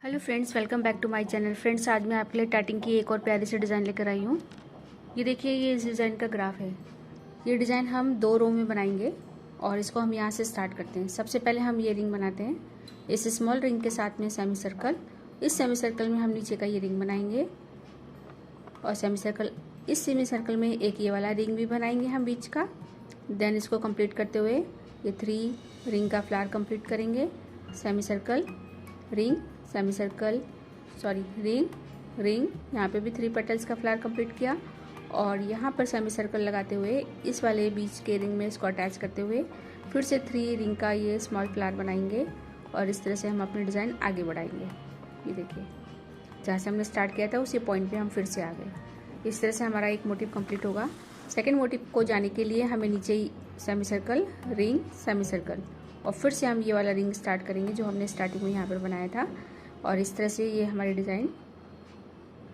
Hello friends, welcome back to my channel. Friends, आज मैं आपके लिए टार्टिंग की एक और प्यारी सी डिज़ाइन लेकर आई हूँ। ये देखिए, ये इस डिज़ाइन का ग्राफ है। ये डिज़ाइन हम 2 रो में बनाएंगे और इसको हम यहाँ से स्टार्ट करते हैं। सबसे पहले हम ये रिंग बनाते हैं, इस स्मॉल रिंग के साथ में सेमी सर्कल। इस सेमी सर्कल में हम नीचे का ये रिंग बनाएंगे और इस सेमी सर्कल में एक ये वाला रिंग भी बनाएंगे हम बीच का। देन इसको कंप्लीट करते हुए ये 3 रिंग का फ्लावर कंप्लीट करेंगे। Semi circle, ring, semi circle, ring, ring. यहाँ पे भी 3 पेटल्स का फ्लावर कंप्लीट किया और यहाँ पर सेमी सर्कल लगाते हुए इस वाले बीच के रिंग में इसको अटैच करते हुए फिर से 3 रिंग का ये स्मॉल फ्लावर बनाएंगे और इस तरह से हम अपनी डिज़ाइन आगे बढ़ाएंगे। ये देखिए, जहाँ से हमने स्टार्ट किया था उसी पॉइंट पे हम फिर से आ गए। इस तरह से हमारा एक मोटिव कंप्लीट होगा। सेकेंड मोटिव को जाने के लिए हमें नीचे ही semi circle, ring, semi circle और फिर से हम ये वाला रिंग स्टार्ट करेंगे जो हमने स्टार्टिंग में यहाँ पर बनाया था और इस तरह से ये हमारी डिज़ाइन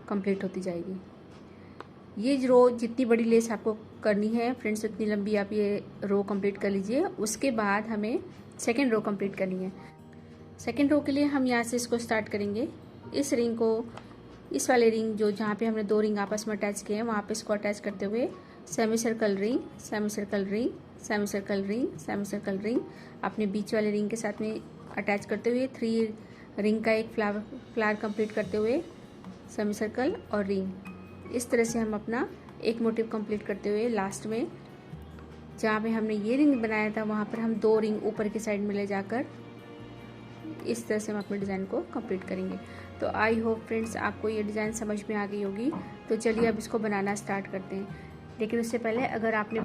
कंप्लीट होती जाएगी। ये रो जितनी बड़ी लेस आपको करनी है फ्रेंड्स, उतनी लंबी आप ये रो कंप्लीट कर लीजिए। उसके बाद हमें सेकेंड रो कंप्लीट करनी है। सेकेंड रो के लिए हम यहाँ से इसको स्टार्ट करेंगे। इस रिंग को, इस वाले रिंग जो जहाँ पे हमने 2 रिंग आपस में अटैच किए हैं वहाँ पे इसको अटैच करते हुए semi circle, ring, semi circle, ring, semi circle, ring, semi circle, ring, अपने बीच वाले रिंग के साथ में अटैच करते हुए 3 रिंग का एक फ्लावर कंप्लीट करते हुए सेमी सर्कल और रिंग। इस तरह से हम अपना एक मोटिव कंप्लीट करते हुए लास्ट में जहाँ पे हमने ये रिंग बनाया था वहाँ पर हम 2 रिंग ऊपर की साइड में ले जाकर इस तरह से हम अपने डिज़ाइन को कंप्लीट करेंगे। तो आई होप फ्रेंड्स आपको ये डिज़ाइन समझ में आ गई होगी। तो चलिए अब इसको बनाना स्टार्ट करते हैं। लेकिन उससे पहले अगर आपने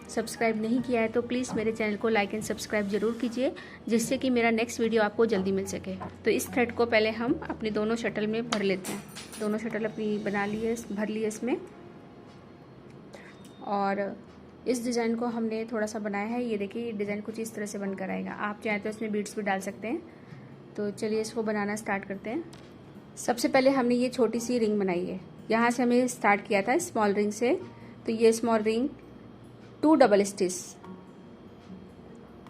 सब्सक्राइब नहीं किया है तो प्लीज़ मेरे चैनल को लाइक एंड सब्सक्राइब जरूर कीजिए, जिससे कि मेरा नेक्स्ट वीडियो आपको जल्दी मिल सके। तो इस थ्रेड को पहले हम अपनी दोनों शटल में भर लेते हैं। दोनों शटल अपनी बना ली है, भर ली है इसमें। और इस डिज़ाइन को हमने थोड़ा सा बनाया है। ये देखिए, ये डिज़ाइन कुछ इस तरह से बनकर आएगा। आप चाहें तो इसमें बीड्स भी डाल सकते हैं। तो चलिए इसको बनाना स्टार्ट करते हैं। सबसे पहले हमने ये छोटी सी रिंग बनाई है। यहाँ से हमें स्टार्ट किया था स्मॉल रिंग से। तो ये small ring 2 double stitch,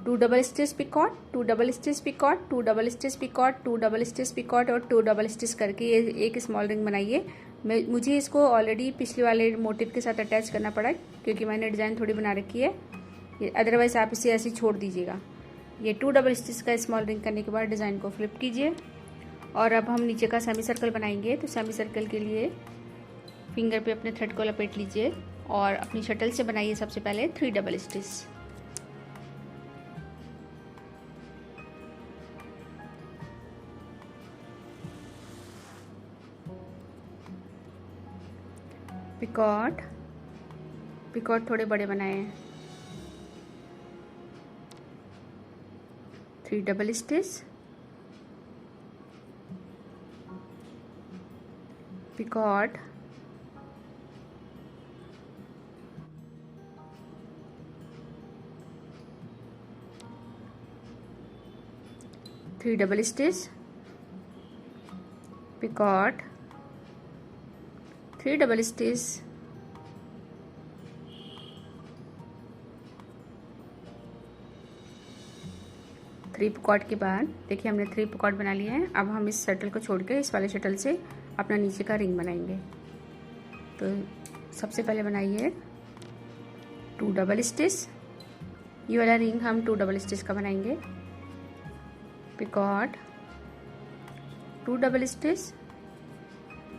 2 double stitch picot, 2 double stitch picot, 2 double stitch picot, 2 double stitch picot और 2 डबल स्टिच करके ये एक स्मॉल रिंग बनाइए। मुझे इसको ऑलरेडी पिछले वाले मोटिव के साथ अटैच करना पड़ा क्योंकि मैंने डिज़ाइन थोड़ी बना रखी है। अदरवाइज आप इसे ऐसे छोड़ दीजिएगा। ये 2 डबल स्टिच का स्मॉल रिंग करने के बाद डिज़ाइन को फ्लिप कीजिए और अब हम नीचे का सेमी सर्कल बनाएंगे। तो सेमी सर्कल के लिए फिंगर पे अपने थ्रेड को लपेट लीजिए और अपनी शटल से बनाइए सबसे पहले 3 डबल स्टिच। पिकॉट, पिकॉट थोड़े बड़े बनाए हैं। 3 double stitch, picot, three double stitch, picot, 3 double stitch, three picot के बाद देखिए हमने 3 पिकॉट बना लिए हैं। अब हम इस शटल को छोड़ के इस वाले शटल से अपना नीचे का रिंग बनाएंगे। तो सबसे पहले बनाइए 2 डबल स्टिच। ये वाला रिंग हम 2 डबल स्टिच का बनाएंगे। Picot, 2 double stitch,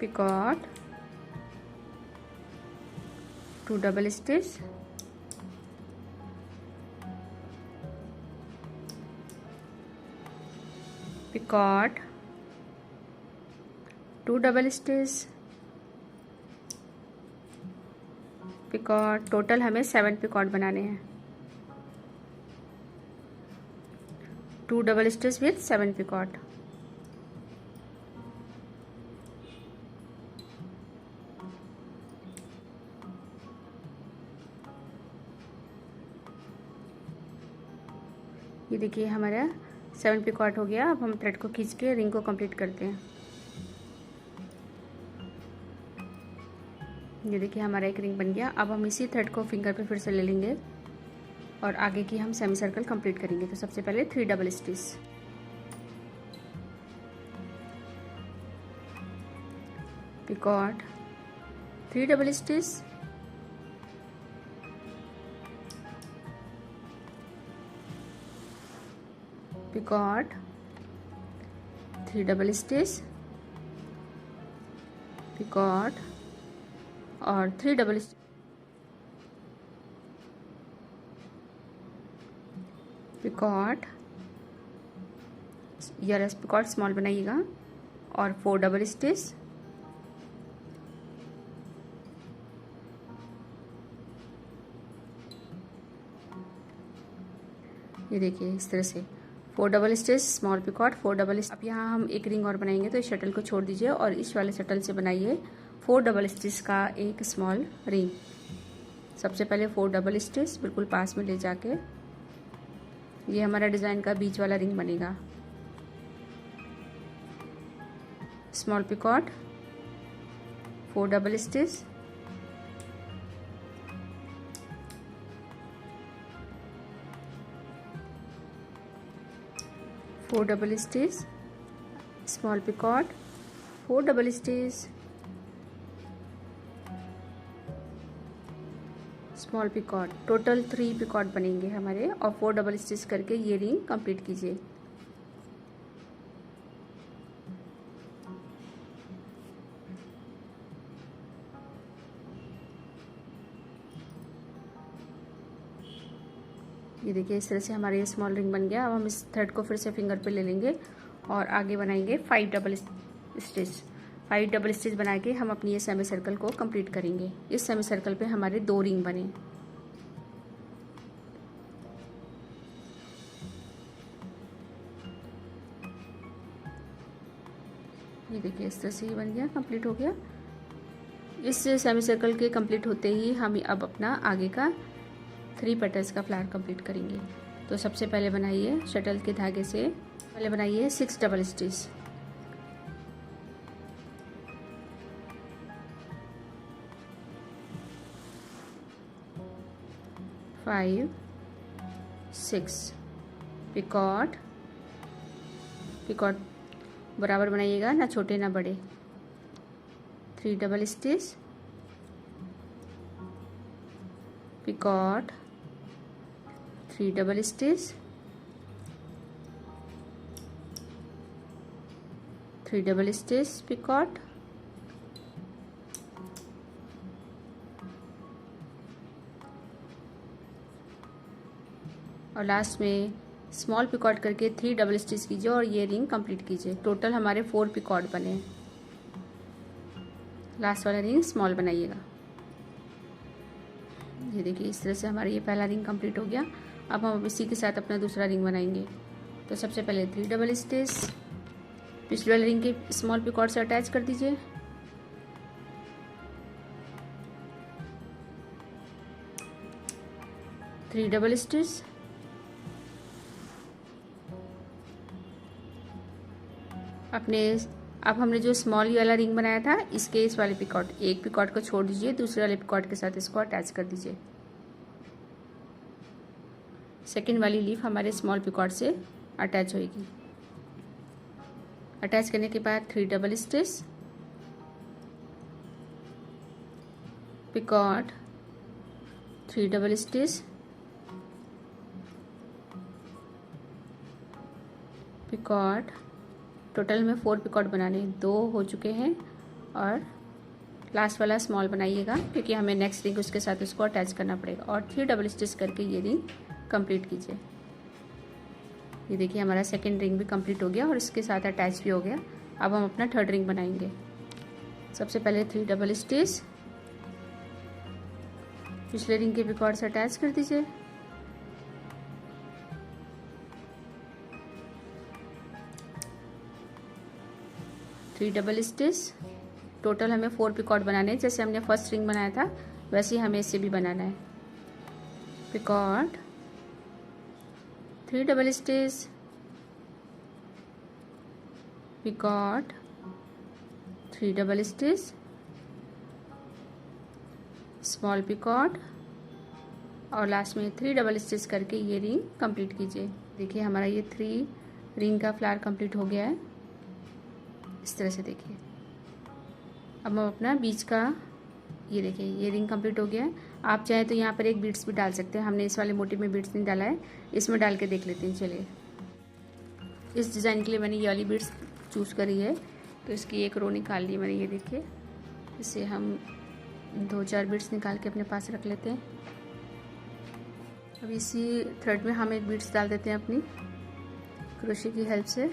picot, 2 double stitch, picot, 2 double stitch, picot. Total हमें 7 पिकॉट बनाने हैं। 2 डबल स्टिच विथ 7 पिकॉट। ये देखिए हमारा 7 पिकॉट हो गया। अब हम थ्रेड को खींच के रिंग को कंप्लीट करते हैं। ये देखिए हमारा एक रिंग बन गया। अब हम इसी थ्रेड को फिंगर पे फिर से ले लेंगे और आगे की हम सेमी सर्कल कंप्लीट करेंगे। तो सबसे पहले 3 double stitch, picot, 3 double stitch, picot, 3 double stitch, picot और 3 डबल स्टिच, पिकॉट, या पिकॉट स्मॉल बनाइएगा और 4 डबल स्टिच, ये देखिए इस तरह से 4 double stitch, small picot, 4 double. अब यहाँ हम एक रिंग और बनाएंगे, तो इस शटल को छोड़ दीजिए और इस वाले शटल से बनाइए 4 डबल स्टिच का एक स्मॉल रिंग। सबसे पहले 4 डबल स्टिच बिल्कुल पास में ले जाके ये हमारा डिज़ाइन का बीच वाला रिंग बनेगा। Small picot, 4 double stitch, four double stitch, small picot, 4 double stitch, small picot. Total 3 picot बनेंगे हमारे और 4 डबल स्टिच करके ये रिंग कंप्लीट कीजिए। ये देखिए इस तरह से हमारा ये स्मॉल रिंग बन गया। अब हम इस थ्रेड को फिर से फिंगर पे ले लेंगे और आगे बनाएंगे 5 डबल स्टिच। 5 डबल स्टिच बना के हम अपनी ये सेमी सर्कल को कंप्लीट करेंगे। इस सेमी सर्कल पे हमारे 2 रिंग बने। ये देखिए इस तरह से ये बन गया, कंप्लीट हो गया। इस सेमी सर्कल के कंप्लीट होते ही हम अब अपना आगे का 3 पेटल्स का फ्लावर कंप्लीट करेंगे। तो सबसे पहले बनाइए शटल के धागे से पहले बनाइए 6 double stitch, five 6 picot, picot बराबर बनाइएगा, ना छोटे ना बड़े। 3 double stitch, picot, 3 double stitch, 3 double stitch, picot, और लास्ट में स्मॉल पिकॉट करके 3 डबल स्टिच कीजिए और ये रिंग कंप्लीट कीजिए। टोटल हमारे 4 पिकॉट बने। लास्ट वाला रिंग स्मॉल बनाइएगा। ये देखिए इस तरह से हमारा ये पहला रिंग कंप्लीट हो गया। अब हम इसी के साथ अपना दूसरा रिंग बनाएंगे। तो सबसे पहले 3 डबल स्टिच पिछले वाले रिंग के स्मॉल पिकॉट से अटैच कर दीजिए। थ्री डबल स्टिच, अब हमने जो स्मॉल वाला रिंग बनाया था इसके इस वाले पिकॉट, एक पिकॉट को छोड़ दीजिए, दूसरे वाले पिकॉट के साथ इसको अटैच कर दीजिए। सेकेंड वाली लीफ हमारे स्मॉल पिकॉट से अटैच होगी। अटैच करने के बाद 3 double stitch, picot, 3 double stitch, picot. Total में 4 पिकॉट बनाने, 2 हो चुके हैं और लास्ट वाला स्मॉल बनाइएगा क्योंकि हमें नेक्स्ट रिंग उसके साथ उसको अटैच करना पड़ेगा। और 3 डबल स्टिच करके ये रिंग कंप्लीट कीजिए। ये देखिए हमारा सेकेंड रिंग भी कंप्लीट हो गया और इसके साथ अटैच भी हो गया। अब हम अपना थर्ड रिंग बनाएंगे। सबसे पहले 3 डबल स्टिच पिछले रिंग के पिकॉट से अटैच कर दीजिए। थ्री डबल स्टिच, टोटल हमें 4 पिकॉट बनाने हैं। जैसे हमने फर्स्ट रिंग बनाया था वैसे ही हमें इसे भी बनाना है। Picot, 3 double stitch, picot, 3 double stitch, small picot और लास्ट में 3 डबल स्टिच करके ये रिंग कंप्लीट कीजिए। देखिए हमारा ये 3 रिंग का फ्लावर कंप्लीट हो गया है। इस तरह से देखिए। अब हम अपना बीच का, ये देखिए ये रिंग कंप्लीट हो गया है। आप चाहे तो यहाँ पर एक बीड्स भी डाल सकते हैं, हमने इस वाले मोटिव में बीड्स नहीं डाला है, इसमें डाल के देख लेते हैं। चलिए, इस डिज़ाइन के लिए मैंने ये वाली बीड्स चूज़ करी है, तो इसकी एक रो निकाल ली मैंने। ये देखिए, इसे हम 2-4 बीड्स निकाल के अपने पास रख लेते हैं। अब इसी थ्रेड में हम एक बीड्स डाल देते हैं अपनी क्रोशे की हेल्प से।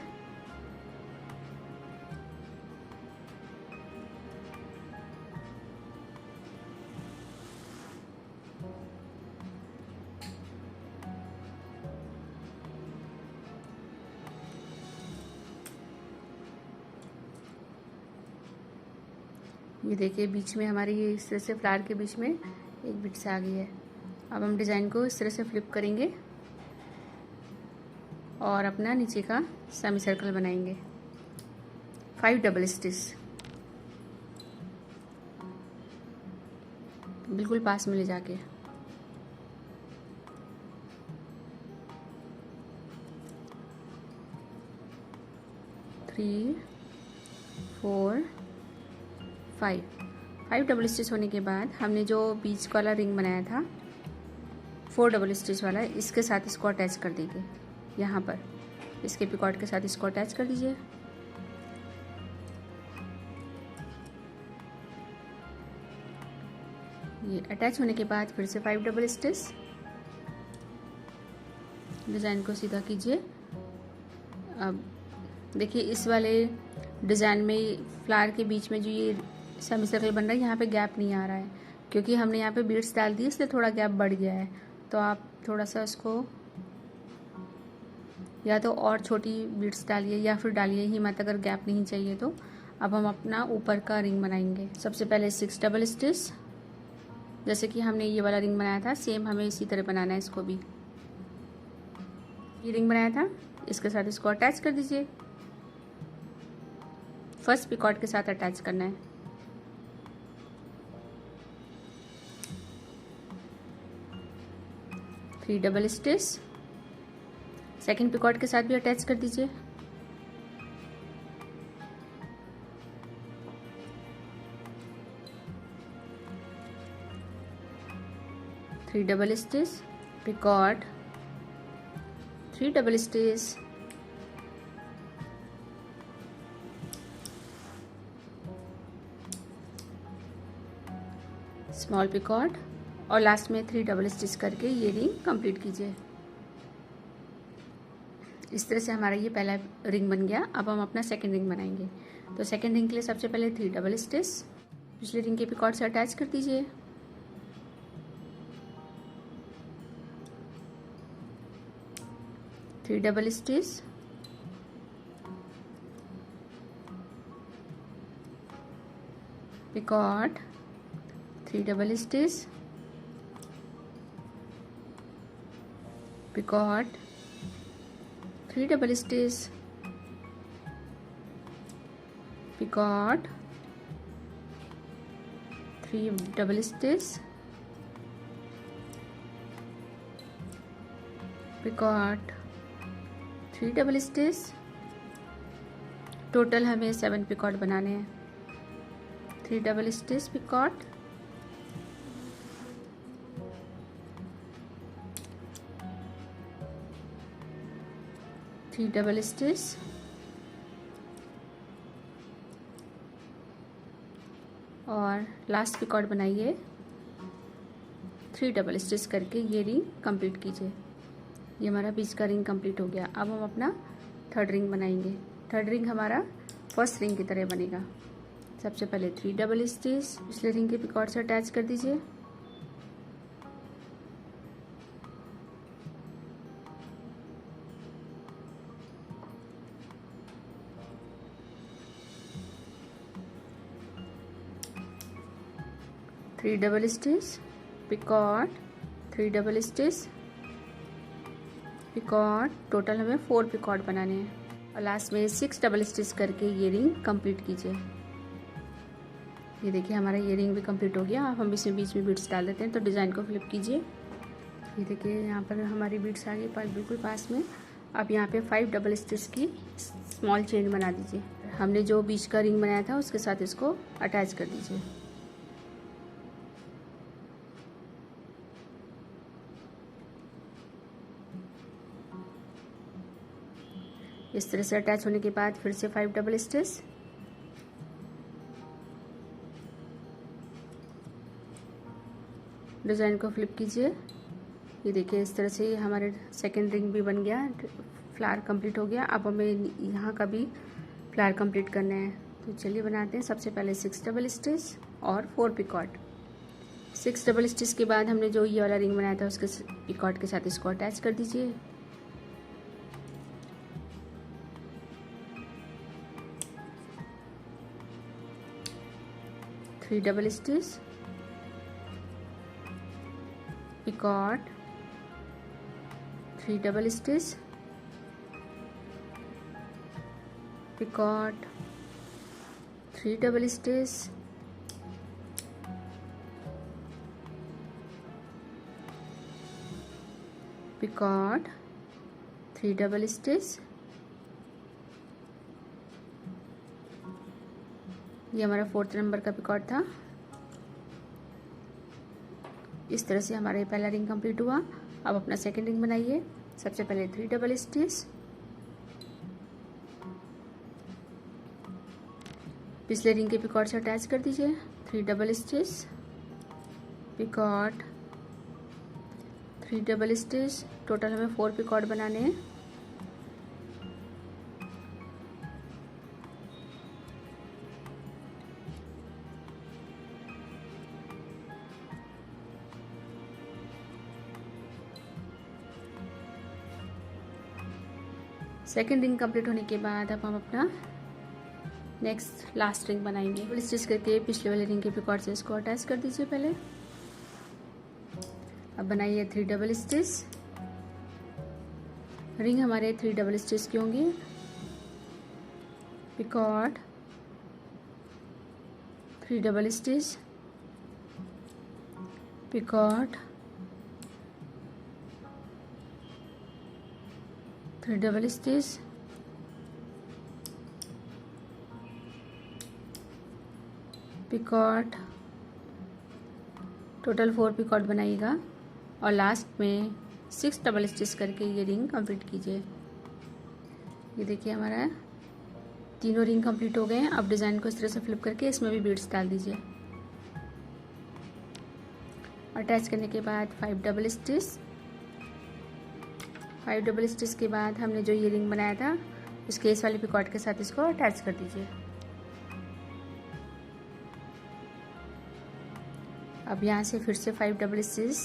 ये देखिए बीच में हमारी ये इस तरह से फ्लावर के बीच में एक बीड्स आ गई है। अब हम डिज़ाइन को इस तरह से फ्लिप करेंगे और अपना नीचे का सेमी सर्कल बनाएंगे। 5 डबल स्टिच बिल्कुल पास में ले जाके, थ्री 4 5 डबल स्टिच होने के बाद हमने जो बीच वाला रिंग बनाया था 4 डबल स्टिच वाला, इसके साथ इसको अटैच कर दीजिए। यहाँ पर इसके पिकॉट के साथ इसको अटैच कर दीजिए। ये अटैच होने के बाद फिर से 5 डबल स्टिच, डिज़ाइन को सीधा कीजिए। अब देखिए इस वाले डिज़ाइन में फ्लावर के बीच में जो ये सेमी सर्कल बन रहा है, यहाँ पे गैप नहीं आ रहा है, क्योंकि हमने यहाँ पे बीड्स डाल दी, इसलिए थोड़ा गैप बढ़ गया है। तो आप थोड़ा सा इसको या तो और छोटी बीड्स डालिए या फिर डालिए ही मत, अगर गैप नहीं चाहिए तो। अब हम अपना ऊपर का रिंग बनाएंगे। सबसे पहले 6 डबल स्टिच, जैसे कि हमने ये वाला रिंग बनाया था सेम हमें इसी तरह बनाना है इसको भी। ये रिंग बनाया था, इसके साथ इसको अटैच कर दीजिए। फर्स्ट पिकॉट के साथ अटैच करना है। Three double stitch, second picot के साथ भी अटैच कर दीजिए। Three double stitch, picot, 3 double stitch, small picot और लास्ट में 3 डबल स्टिच करके ये रिंग कंप्लीट कीजिए। इस तरह से हमारा ये पहला रिंग बन गया। अब हम अपना सेकंड रिंग बनाएंगे। तो सेकंड रिंग के लिए सबसे पहले 3 डबल स्टिच पिछले रिंग के पिकॉट से अटैच कर दीजिए। Three double stitch, picot, 3 double stitch, picot, 3 double stitch, picot, 3 double stitch, picot, 3 double stitch. Total हमें 7 पिकॉट बनाने हैं। 3 double stitch, picot, three double stitch, और लास्ट पिकॉट बनाइए 3 डबल स्टिच करके ये रिंग कंप्लीट कीजिए। ये हमारा बीच का रिंग कंप्लीट हो गया। अब हम अपना थर्ड रिंग बनाएंगे। थर्ड रिंग हमारा फर्स्ट रिंग की तरह बनेगा। सबसे पहले 3 डबल स्टिच पिछले रिंग के पिकॉट से अटैच कर दीजिए। Three double stitch, picot, 3 double stitch, picot. Total हमें 4 पिकॉट बनाने हैं और लास्ट में 6 डबल स्टिच करके ये रिंग कंप्लीट कीजिए। ये देखिए हमारा ये रिंग भी कंप्लीट हो गया। अब हम इसमें बीच में बीड्स डाल देते हैं। तो डिज़ाइन को फ्लिप कीजिए। ये देखिए यहाँ पर हमारी बीड्स आ गई बिल्कुल पास में। अब यहाँ पे 5 डबल स्टिच की स्मॉल चेन बना दीजिए। हमने जो बीच का रिंग बनाया था उसके साथ इसको अटैच कर दीजिए। इस तरह से अटैच होने के बाद फिर से 5 डबल स्टिच, डिज़ाइन को फ्लिप कीजिए। ये देखिए इस तरह से हमारे सेकंड रिंग भी बन गया, फ्लावर कंप्लीट हो गया। अब हमें यहाँ का भी फ्लावर कंप्लीट करना है, तो चलिए बनाते हैं। सबसे पहले 6 डबल स्टिच और 4 पिकॉट। 6 डबल स्टिच के बाद हमने जो ये वाला रिंग बनाया था उसके पिकॉट के साथ इसको अटैच कर दीजिए। Three double stitch, picot, 3 double stitch, picot, 3 double stitch, picot, 3 double stitch. ये हमारा 4th नंबर का पिकॉट था। इस तरह से हमारा ये पहला रिंग कंप्लीट हुआ। अब अपना सेकंड रिंग बनाइए। सबसे पहले 3 डबल स्टिच, पिछले रिंग के पिकॉट से अटैच कर दीजिए। 3 double stitch, picot, 3 double stitch. Total हमें 4 पिकॉट बनाने हैं। सेकेंड रिंग कंप्लीट होने के बाद अब हम अपना नेक्स्ट लास्ट रिंग बनाएंगे। डबल स्टिच करके पिछले वाले रिंग के पिकॉट से इसको अटैच कर दीजिए पहले। अब बनाइए 3 डबल स्टिच। रिंग हमारे 3 डबल स्टिच के होंगे। Picot, 3 double stitch, picot, 3 double stitch, picot. Total 4 picot बनाइएगा और लास्ट में 6 डबल स्टिच करके ये रिंग कंप्लीट कीजिए। ये देखिए हमारा तीनों रिंग कंप्लीट हो गए हैं। अब डिज़ाइन को इस तरह से फ्लिप करके इसमें भी बीड्स डाल दीजिए। अटैच करने के बाद 5 डबल स्टिच। 5 डबल स्टिच के बाद हमने जो ये रिंग बनाया था उसके इस वाले पिकॉट के साथ इसको अटैच कर दीजिए। अब यहाँ से फिर से 5 डबल स्टिच।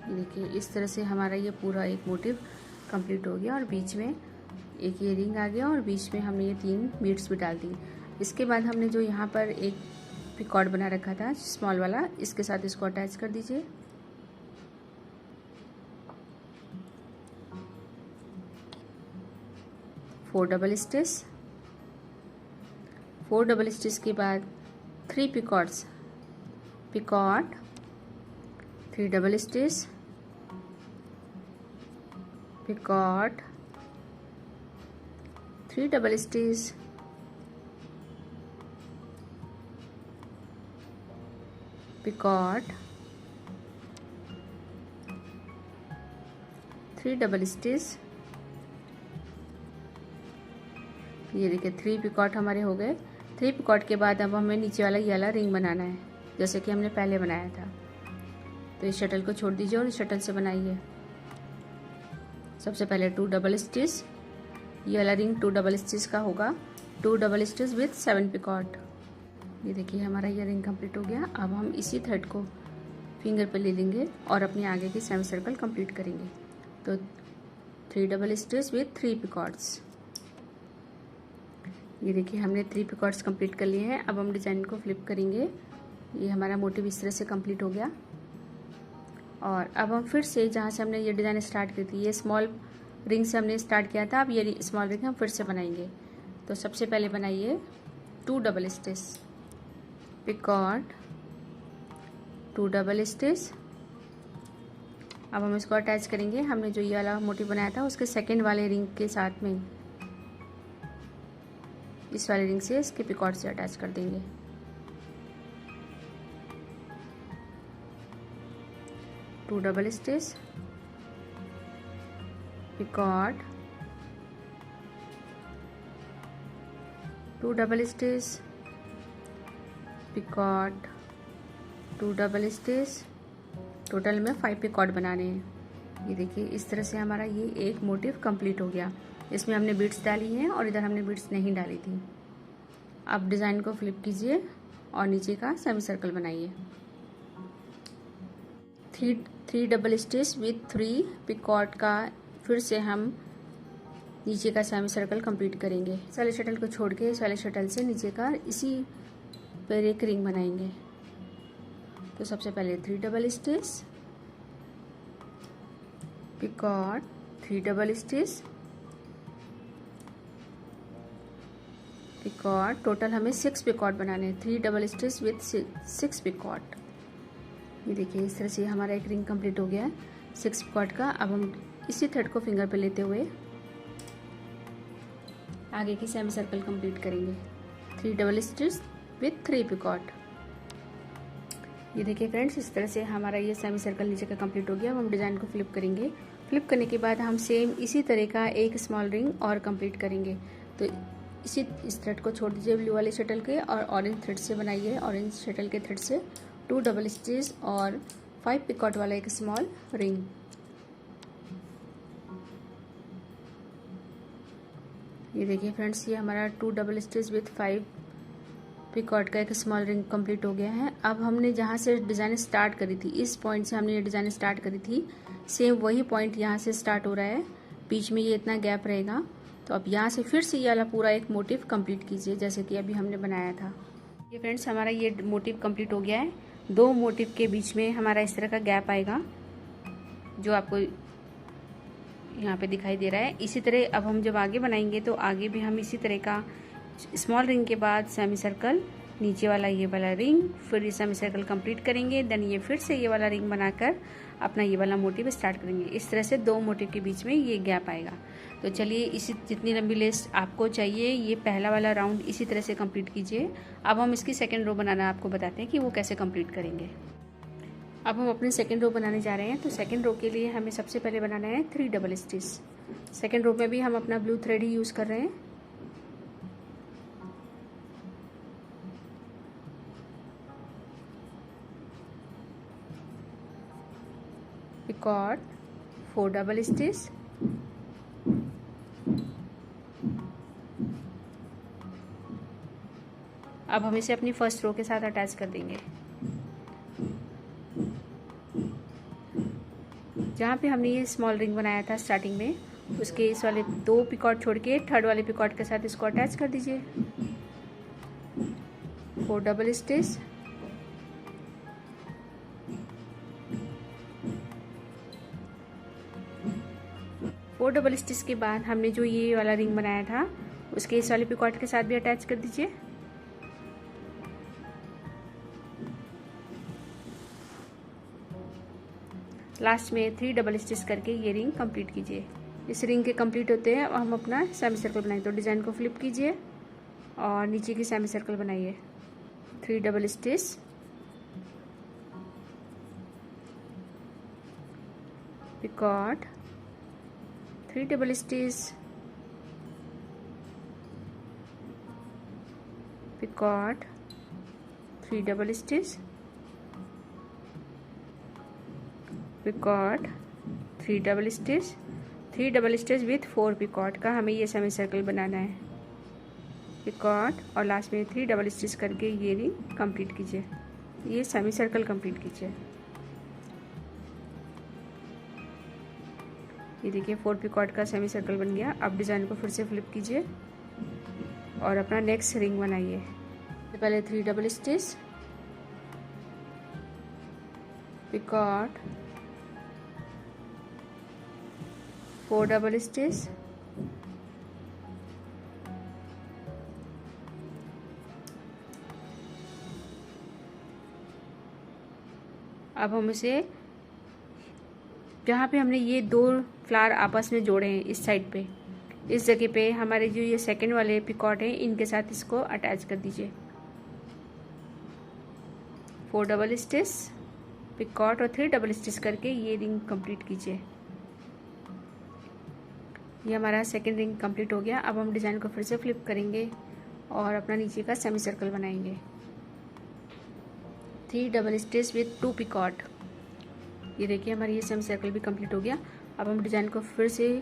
देखिए इस तरह से हमारा ये पूरा एक मोटिव कंप्लीट हो गया और बीच में एक ये रिंग आ गया और बीच में हमने ये 3 बीड्स भी डाल दी। इसके बाद हमने जो यहाँ पर एक पिकॉट बना रखा था स्मॉल वाला, इसके साथ इसको अटैच कर दीजिए। Four double stitch. 4 double stitch के बाद 3 picots, picot, 3 double stitch, picot, 3 double stitch, picot, 3 double stitch. ये देखिए 3 पिकॉट हमारे हो गए। 3 पिकॉट के बाद अब हमें नीचे वाला ये वाला रिंग बनाना है जैसे कि हमने पहले बनाया था। तो इस शटल को छोड़ दीजिए और इस शटल से बनाइए। सबसे पहले 2 डबल स्टिच। ये वाला रिंग 2 डबल स्टिच का होगा। 2 डबल स्टिच विथ 7 पिकॉट। ये देखिए हमारा ये रिंग कंप्लीट हो गया। अब हम इसी थ्रेड को फिंगर पे ले लेंगे और अपने आगे की सेमी सर्कल कंप्लीट करेंगे। तो 3 डबल स्टिच विथ 3 पिकॉट्स। ये देखिए हमने 3 पिकॉट्स कंप्लीट कर लिए हैं। अब हम डिज़ाइन को फ्लिप करेंगे। ये हमारा मोटिव इस तरह से कंप्लीट हो गया। और अब हम फिर से जहाँ से हमने ये डिज़ाइन स्टार्ट की थी, ये स्मॉल रिंग से हमने स्टार्ट किया था, अब ये स्मॉल रिंग हम फिर से बनाएंगे। तो सबसे पहले बनाइए 2 double stitch, picot, 2 double stitch. अब हम इसको अटैच करेंगे। हमने जो ये वाला मोटिव बनाया था उसके सेकेंड वाले रिंग के साथ में इस वाली रिंग से इसके पिकॉट से अटैच कर देंगे। Two double stitch, picot, two double stitch, picot, two double stitch. Total में 5 पिकॉट बनाने हैं। ये देखिए इस तरह से हमारा ये एक मोटिव कंप्लीट हो गया। इसमें हमने बीड्स डाली हैं और इधर हमने बीड्स नहीं डाली थी। अब डिज़ाइन को फ्लिप कीजिए और नीचे का सेमी सर्कल बनाइए। Three double stitch with 3 picot का फिर से हम नीचे का सेमी सर्कल कंप्लीट करेंगे। इस वाले शटल को छोड़ के इस वाले शटल से नीचे का इसी पर एक रिंग बनाएंगे। तो सबसे पहले 3 double stitch, picot, 3 double stitch, picot. Total हमें 6 पिकॉट बनाने हैं। 3 डबल स्टिच विथ 6 पिकॉट। ये देखिए इस तरह से हमारा एक रिंग कंप्लीट हो गया है 6 पिकॉट का। अब हम इसी थ्रेड को फिंगर पे लेते हुए आगे की सेमी सर्कल कंप्लीट करेंगे। 3 डबल स्टिच विथ 3 पिकॉट। ये देखिए फ्रेंड्स इस तरह से हमारा ये सेमी सर्कल नीचे का कंप्लीट हो गया। अब हम डिज़ाइन को फ्लिप करेंगे। फ्लिप करने के बाद हम सेम इसी तरह का एक स्मॉल रिंग और कंप्लीट करेंगे। तो इस थ्रेड को छोड़ दीजिए ब्लू वाले शटल के और ऑरेंज थ्रेड से बनाइए। ऑरेंज शटल के थ्रेड से 2 डबल स्टिच और 5 पिकॉट वाला एक स्मॉल रिंग। ये देखिए फ्रेंड्स ये हमारा 2 डबल स्टिच विथ 5 पिकॉट का एक स्मॉल रिंग कंप्लीट हो गया है। अब हमने जहाँ से डिज़ाइन स्टार्ट करी थी, इस पॉइंट से हमने ये डिज़ाइन स्टार्ट करी थी, सेम वही पॉइंट यहाँ से स्टार्ट हो रहा है। बीच में ये इतना गैप रहेगा। तो अब यहाँ से फिर से ये वाला पूरा एक मोटिव कंप्लीट कीजिए जैसे कि अभी हमने बनाया था। ये फ्रेंड्स हमारा ये मोटिव कंप्लीट हो गया है। 2 मोटिव के बीच में हमारा इस तरह का गैप आएगा जो आपको यहाँ पे दिखाई दे रहा है। इसी तरह अब हम जब आगे बनाएंगे तो आगे भी हम इसी तरह का स्मॉल रिंग के बाद सेमी सर्कल, नीचे वाला ये वाला रिंग, फिर ये सेमी सर्कल कंप्लीट करेंगे। देन ये फिर से ये वाला रिंग बनाकर अपना ये वाला मोटिव स्टार्ट करेंगे। इस तरह से 2 मोटिव के बीच में ये गैप आएगा। तो चलिए इसी जितनी लंबी लेस आपको चाहिए ये पहला वाला राउंड इसी तरह से कंप्लीट कीजिए। अब हम इसकी सेकेंड रो बनाना आपको बताते हैं कि वो कैसे कंप्लीट करेंगे। अब हम अपनी सेकेंड रो बनाने जा रहे हैं। तो सेकेंड रो के लिए हमें सबसे पहले बनाना है 3 डबल स्टिच। सेकेंड रो में भी हम अपना ब्लू थ्रेड ही यूज़ कर रहे हैं। पिकॉट, 4 डबल स्टिच, अब हम इसे अपनी फर्स्ट रो के साथ अटैच कर देंगे। जहाँ पे हमने ये स्मॉल रिंग बनाया था स्टार्टिंग में, उसके इस वाले 2 पिकॉट छोड़ के थर्ड वाले पिकॉट के साथ इसको अटैच कर दीजिए। 4 double stitch, four double stitch के बाद हमने जो ये वाला रिंग बनाया था उसके इस वाले पिकॉट के साथ भी अटैच कर दीजिए। लास्ट में 3 डबल स्टिच करके ये रिंग कंप्लीट कीजिए। इस रिंग के कंप्लीट होते हैं हम अपना सेमी सर्कल बनाएंगे। तो डिज़ाइन को फ्लिप कीजिए और नीचे की सेमी सर्कल बनाइए। 3 double stitch, picot, 3 double stitch, picot, 3 double stitch, picot, 3 double stitch, 3 double stitch with 4 picot का हमें ये सेमी सर्कल बनाना है। पिकॉट और लास्ट में 3 डबल स्टिच करके ये रिंग कंप्लीट कीजिए। ये सेमी सर्कल कंप्लीट कीजिए। ये देखिए 4 पिकॉट का सेमी सर्कल बन गया। अब डिज़ाइन को फिर से फ्लिप कीजिए और अपना नेक्स्ट रिंग बनाइए। तो पहले 3 double stitch, picot, 4 double stitch, अब हम इसे जहाँ पे हमने ये 2 फ्लावर आपस में जोड़े हैं इस साइड पे, इस जगह पे हमारे जो ये सेकंड वाले पिकॉट हैं इनके साथ इसको अटैच कर दीजिए। 4 डबल स्टिच, पिकॉट और 3 डबल स्टिच करके ये रिंग कंप्लीट कीजिए। ये हमारा सेकंड रिंग कंप्लीट हो गया। अब हम डिज़ाइन को फिर से फ्लिप करेंगे और अपना नीचे का सेमी सर्कल बनाएंगे। 3 डबल स्टिच विथ 2 पिकॉट। ये देखिए हमारा ये सेमी सर्कल भी कंप्लीट हो गया। अब हम डिज़ाइन को फिर से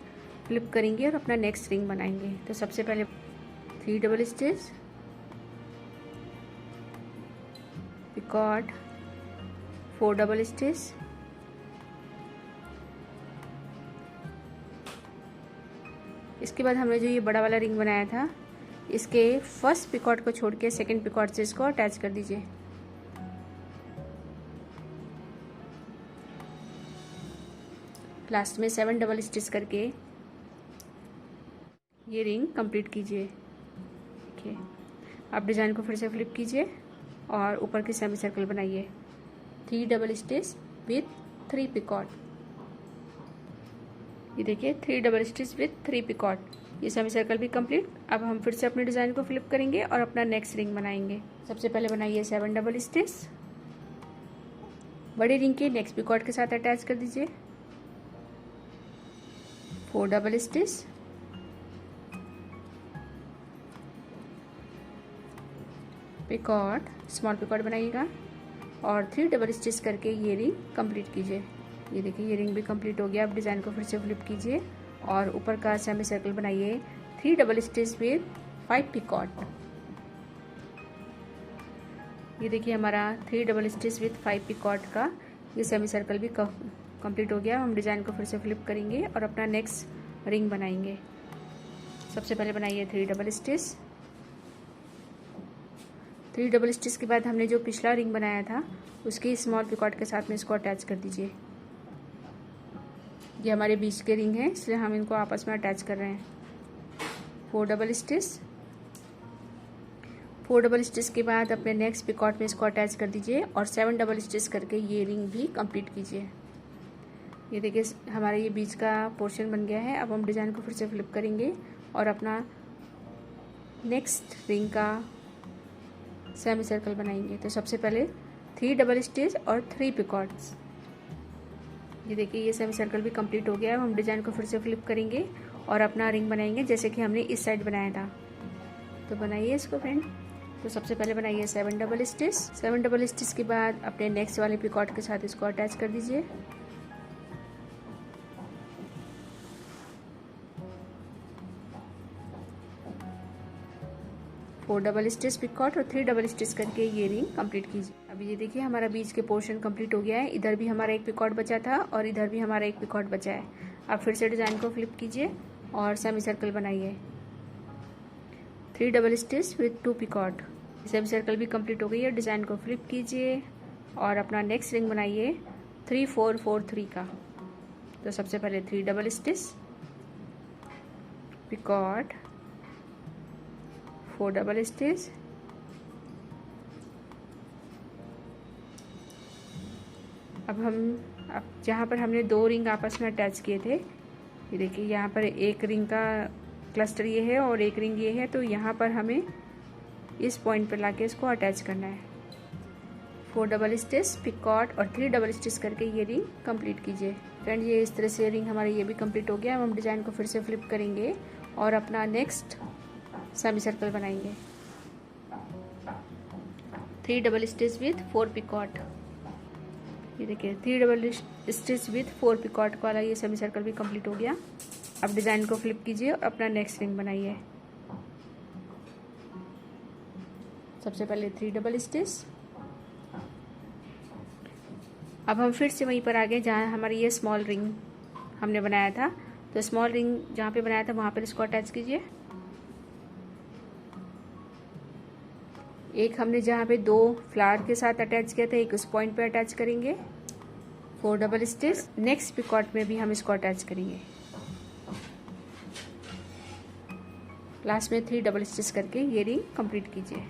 फ्लिप करेंगे और अपना नेक्स्ट रिंग बनाएंगे। तो सबसे पहले 3 double stitch, picot, 4 double stitch, इसके बाद हमने जो ये बड़ा वाला रिंग बनाया था इसके फर्स्ट पिकॉट को छोड़ के सेकेंड पिकॉट से इसको अटैच कर दीजिए। लास्ट में 7 डबल स्टिच करके ये रिंग कंप्लीट कीजिए। देखिए आप डिज़ाइन को फिर से फ्लिप कीजिए और ऊपर की सेमी सर्कल बनाइए। 3 डबल स्टिच विथ 3 पिकॉट। ये देखिए 3 डबल स्टिच विथ 3 पिकॉट। ये सेमी सर्कल भी कंप्लीट। अब हम फिर से अपने डिज़ाइन को फ्लिप करेंगे और अपना नेक्स्ट रिंग बनाएंगे। सबसे पहले बनाइए 7 डबल स्टिच, बड़ी रिंग के नेक्स्ट पिकॉट के साथ अटैच कर दीजिए। 4 double stitch, picot, small picot बनाइएगा और 3 डबल स्टिच करके ये रिंग कंप्लीट कीजिए। ये देखिए ये रिंग भी कंप्लीट हो गया। अब डिज़ाइन को फिर से फ्लिप कीजिए और ऊपर का सेमी सर्कल बनाइए। 3 डबल स्टिच विथ 5 पिकॉट। ये देखिए हमारा 3 डबल स्टिच विथ 5 पिकॉट का ये सेमी सर्कल भी कंप्लीट हो गया। हम डिज़ाइन को फिर से फ्लिप करेंगे और अपना नेक्स्ट रिंग बनाएंगे। सबसे पहले बनाइए 3 डबल स्टिच। 3 डबल स्टिच के बाद हमने जो पिछला रिंग बनाया था उसकी स्मॉल पिकॉट के साथ में इसको अटैच कर दीजिए। ये हमारे बीच के रिंग हैं इसलिए हम इनको आपस में अटैच कर रहे हैं। 4 डबल स्टिच, 4 डबल स्टिच के बाद अपने नेक्स्ट पिकॉट में इसको अटैच कर दीजिए और 7 डबल स्टिच करके ये रिंग भी कंप्लीट कीजिए। ये देखिए हमारा ये बीच का पोर्शन बन गया है। अब हम डिज़ाइन को फिर से फ्लिप करेंगे और अपना नेक्स्ट रिंग का सेमी सर्कल बनाएंगे। तो सबसे पहले 3 डबल स्टिच और 3 पिकॉट्स। ये देखिए ये सेमी सर्कल भी कंप्लीट हो गया है। हम डिज़ाइन को फिर से फ्लिप करेंगे और अपना रिंग बनाएंगे जैसे कि हमने इस साइड बनाया था। तो बनाइए इसको फ्रेंड। तो सबसे पहले बनाइए 7 डबल स्टिच। 7 डबल स्टिच के बाद अपने नेक्स्ट वाले पिकॉट के साथ इसको अटैच कर दीजिए। फोर डबल स्टिच पिकॉट और 3 डबल स्टिच करके ये रिंग कंप्लीट कीजिए। अभी ये देखिए हमारा बीच के पोर्शन कंप्लीट हो गया है। इधर भी हमारा एक पिकॉट बचा था और इधर भी हमारा एक पिकॉट बचा है। अब फिर से डिज़ाइन को फ्लिप कीजिए और सेमी सर्कल बनाइए। 3 double stitch with 2 picot. Semi circle भी कंप्लीट हो गई है। डिज़ाइन को फ्लिप कीजिए और अपना नेक्स्ट रिंग बनाइए 3 4 4 3 का। तो सबसे पहले 3 double stitch, picot, 4 double stitch, अब जहाँ पर हमने 2 रिंग आपस में अटैच किए थे, ये देखिए यहाँ पर एक रिंग का क्लस्टर ये है और एक रिंग ये है। तो यहाँ पर हमें इस पॉइंट पर लाके इसको अटैच करना है। 4 डबल स्टिच, पिकॉट और 3 डबल स्टिच करके ये रिंग कंप्लीट कीजिए। फ्रेंड ये इस तरह से रिंग हमारा ये भी कंप्लीट हो गया। अब हम डिज़ाइन को फिर से फ्लिप करेंगे और अपना नेक्स्ट सेमी सर्कल बनाएंगे। 3 डबल स्टिच विथ 4 पिकॉट। ये देखिए 3 डबल स्टिच विथ 4 पिकॉट वाला ये सेमी सर्कल भी कंप्लीट हो गया। अब डिज़ाइन को फ्लिप कीजिए और अपना नेक्स्ट रिंग बनाइए। सबसे पहले 3 डबल स्टिच। अब हम फिर से वहीं पर आ गए जहाँ हमारी ये स्मॉल रिंग हमने बनाया था। तो स्मॉल रिंग जहाँ पे बनाया था वहाँ पर इसको अटैच कीजिए। एक हमने जहाँ पे 2 फ्लावर के साथ अटैच किया था, एक उस पॉइंट पे अटैच करेंगे। 4 डबल स्टिच, नेक्स्ट पिकॉट में भी हम इसको अटैच करेंगे। लास्ट में 3 डबल स्टिच करके ये रिंग कंप्लीट कीजिए।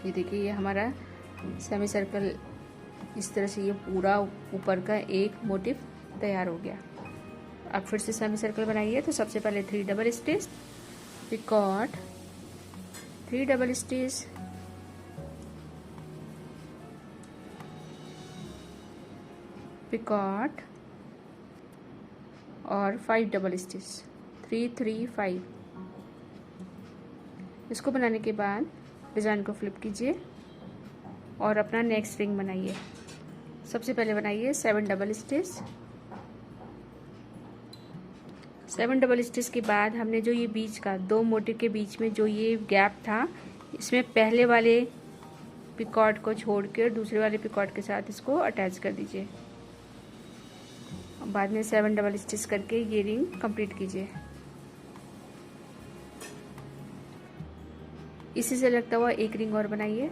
ये देखिए ये हमारा सेमी सर्कल इस तरह से ये पूरा ऊपर का एक मोटिव तैयार हो गया। अब फिर से सेमी सर्कल बनाइए। तो सबसे पहले 3 double stitch, picot, 3 double stitch, picot और 5 डबल स्टिच, 3 3 5। इसको बनाने के बाद डिज़ाइन को फ्लिप कीजिए और अपना नेक्स्ट रिंग बनाइए। सबसे पहले बनाइए 7 डबल स्टिच। 7 डबल स्टिच के बाद हमने जो ये बीच का 2 मोटिव के बीच में जो ये गैप था, इसमें पहले वाले पिकॉट को छोड़ कर दूसरे वाले पिकॉट के साथ इसको अटैच कर दीजिए। बाद में 7 डबल स्टिच करके ये रिंग कंप्लीट कीजिए। इसी से लगता हुआ एक रिंग और बनाइए।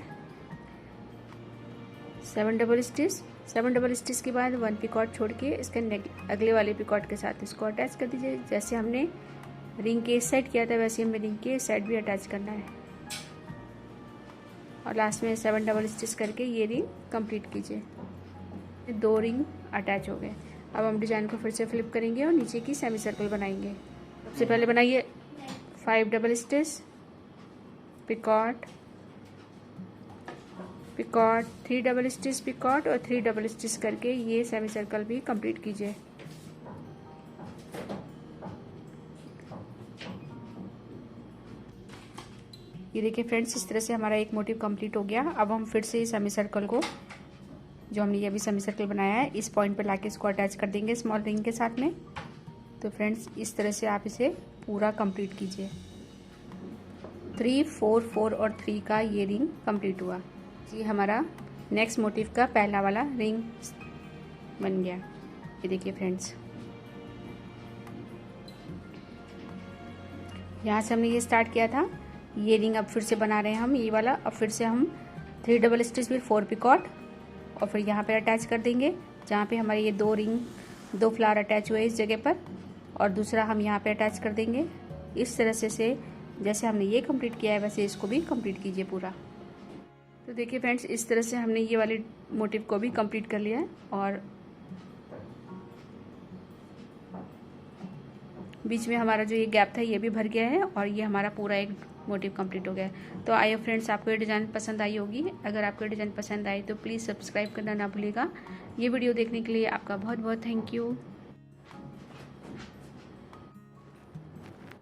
7 डबल स्टिच, 7 डबल स्टिच के बाद 1 पिकॉट छोड़ के इसके अगले वाले पिकॉट के साथ इसको अटैच कर दीजिए। जैसे हमने रिंग के इस साइड किया था वैसे हमें रिंग के इस साइड भी अटैच करना है और लास्ट में 7 डबल स्टिच करके ये रिंग कंप्लीट कीजिए। 2 रिंग अटैच हो गए। अब हम डिज़ाइन को फिर से फ्लिप करेंगे और नीचे की सेमी सर्कल बनाएंगे। सबसे पहले बनाइए 5 double stitch, picot, picot, 3 double stitch, picot और 3 डबल स्टिच करके ये सेमी सर्कल भी कंप्लीट कीजिए। ये देखिए फ्रेंड्स, इस तरह से हमारा एक मोटिव कंप्लीट हो गया। अब हम फिर से इस सेमी सर्कल को, जो हमने ये अभी सेमी सर्कल बनाया है, इस पॉइंट पर लाके इसको अटैच कर देंगे स्मॉल रिंग के साथ में। तो फ्रेंड्स, इस तरह से आप इसे पूरा कंप्लीट कीजिए। 3 4 4 और 3 का ये रिंग कंप्लीट हुआ। ये हमारा नेक्स्ट मोटिव का पहला वाला रिंग बन गया। ये देखिए फ्रेंड्स, यहाँ से हमने ये स्टार्ट किया था। ये रिंग अब फिर से बना रहे हैं हम, ये वाला। अब फिर से हम 3 डबल स्टिच फिर 4 पिकॉट और फिर यहाँ पे अटैच कर देंगे जहाँ पे हमारे ये 2 रिंग 2 फ्लावर अटैच हुए इस जगह पर, और दूसरा हम यहाँ पे अटैच कर देंगे। इस तरह से जैसे हमने ये कंप्लीट किया है वैसे इसको भी कंप्लीट कीजिए पूरा। तो देखिए फ्रेंड्स, इस तरह से हमने ये वाले मोटिव को भी कंप्लीट कर लिया है और बीच में हमारा जो ये गैप था ये भी भर गया है और ये हमारा पूरा एक मोटिव कंप्लीट हो गया है। तो आई होप फ्रेंड्स आपको ये डिज़ाइन पसंद आई होगी। अगर आपको ये डिज़ाइन पसंद आई तो प्लीज़ सब्सक्राइब करना ना भूलिएगा। ये वीडियो देखने के लिए आपका बहुत बहुत थैंक यू।